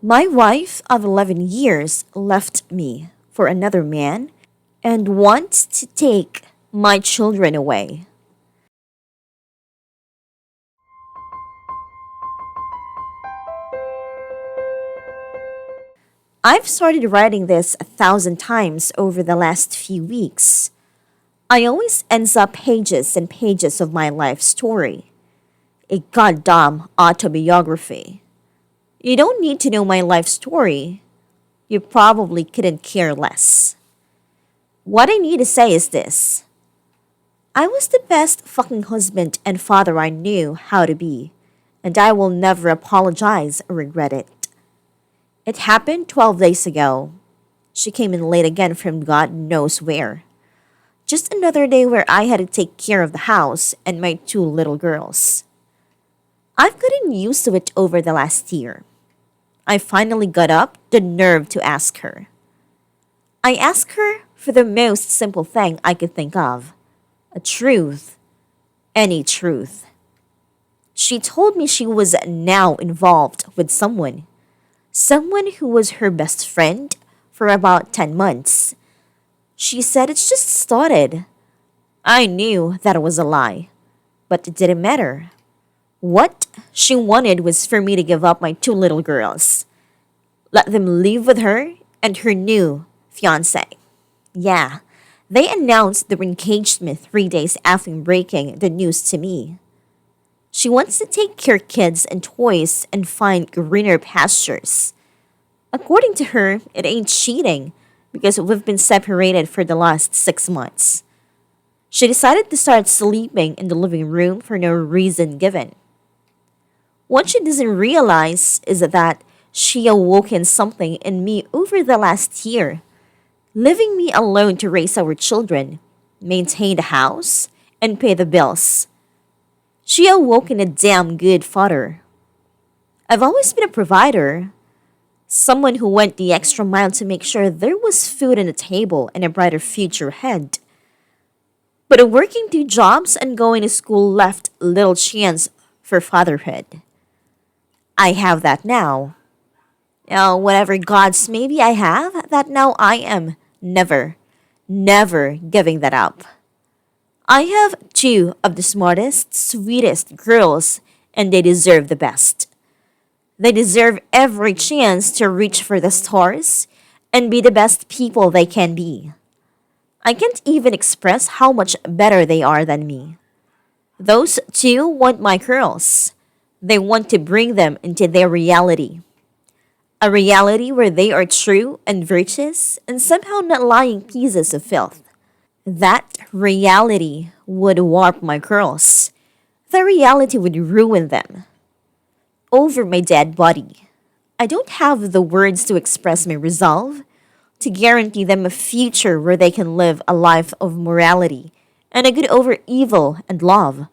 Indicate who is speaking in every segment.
Speaker 1: My wife of 11 years left me for another man and wants to take my children away. I've started writing this 1,000 times over the last few weeks. I always ends up pages and pages of my life story. A goddamn autobiography. You don't need to know my life story. You probably couldn't care less. What I need to say is this. I was the best fucking husband and father I knew how to be, and I will never apologize or regret it. It happened 12 days ago. She came in late again from God knows where. Just another day where I had to take care of the house and my two little girls. I've gotten used to it over the last year. I finally got up the nerve to ask her. I asked her for the most simple thing I could think of. A truth. Any truth. She told me she was now involved with someone. Someone who was her best friend for about 10 months. She said it's just started. I knew that it was a lie, but it didn't matter. What she wanted was for me to give up my two little girls. Let them live with her and her new fiancé. Yeah, they announced their engagement 3 days after breaking the news to me. She wants to take her kids and toys and find greener pastures. According to her, it ain't cheating because we've been separated for the last 6 months. She decided to start sleeping in the living room for no reason given. What she doesn't realize is that she awoken something in me over the last year, leaving me alone to raise our children, maintain the house, and pay the bills. She awoken a damn good father. I've always been a provider, someone who went the extra mile to make sure there was food on the table and a brighter future ahead. But working 2 jobs and going to school left little chance for fatherhood. I have that now. Whatever gods maybe I have, that now I am never giving that up. I have two of the smartest, sweetest girls, and they deserve the best. They deserve every chance to reach for the stars and be the best people they can be. I can't even express how much better they are than me. Those two want my girls. They want to bring them into their reality. A reality where they are true and virtuous and somehow not lying pieces of filth. That reality would warp my girls. The reality would ruin them. Over my dead body. I don't have the words to express my resolve, to guarantee them a future where they can live a life of morality and a good over evil and love.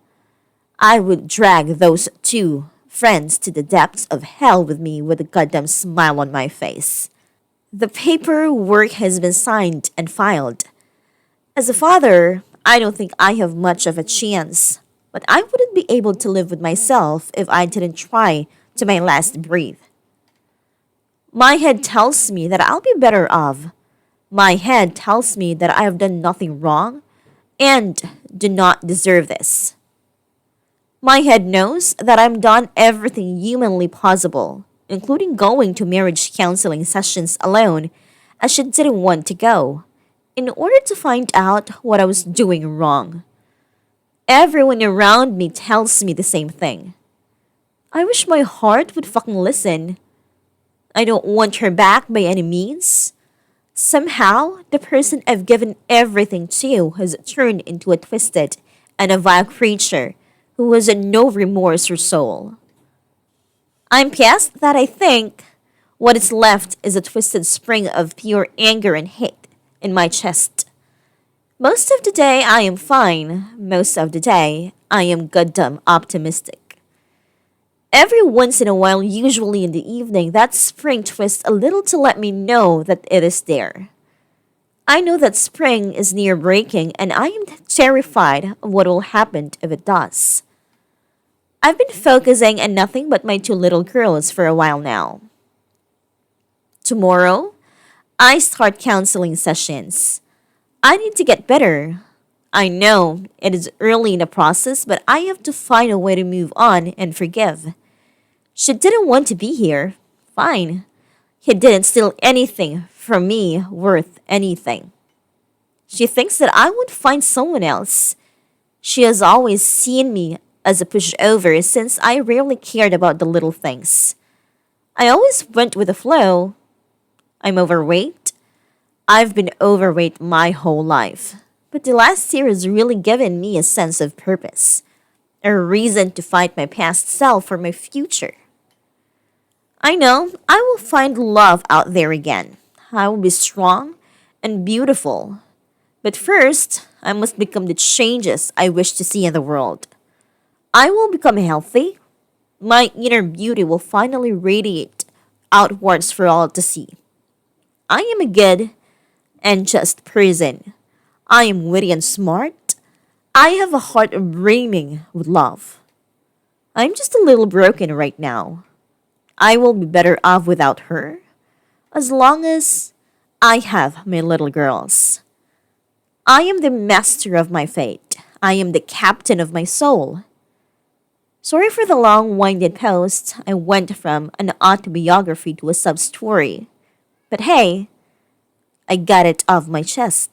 Speaker 1: I would drag those two friends to the depths of hell with me with a goddamn smile on my face. The paperwork has been signed and filed. As a father, I don't think I have much of a chance, but I wouldn't be able to live with myself if I didn't try to my last breath. My head tells me that I'll be better off. My head tells me that I have done nothing wrong and do not deserve this. My head knows that I've done everything humanly possible, including going to marriage counseling sessions alone, as she didn't want to go, in order to find out what I was doing wrong. Everyone around me tells me the same thing. I wish my heart would fucking listen. I don't want her back by any means. Somehow, the person I've given everything to has turned into a twisted and a vile creature who has no remorse or soul. I'm past that. I think what is left is a twisted spring of pure anger and hate in my chest. Most of the day I am fine. Most of the day I am goddamn optimistic. Every once in a while, usually in the evening, that spring twists a little to let me know that it is there. I know that spring is near breaking and I am terrified of what will happen if it does. I've been focusing on nothing but my two little girls for a while now. Tomorrow, I start counseling sessions. I need to get better. I know it is early in the process, but I have to find a way to move on and forgive. She didn't want to be here. Fine. He didn't steal anything from me worth anything. She thinks that I would find someone else. She has always seen me as a pushover since I rarely cared about the little things. I always went with the flow. I'm overweight. I've been overweight my whole life. But the last year has really given me a sense of purpose, a reason to fight my past self for my future. I know I will find love out there again. I will be strong and beautiful. But first, I must become the changes I wish to see in the world. I will become healthy. My inner beauty will finally radiate outwards for all to see. I am a good and just person. I am witty and smart. I have a heart brimming with love. I'm just a little broken right now. I will be better off without her, as long as I have my little girls. I am the master of my fate. I am the captain of my soul. Sorry for the long-winded post. I went from an autobiography to a sub-story. But hey, I got it off my chest.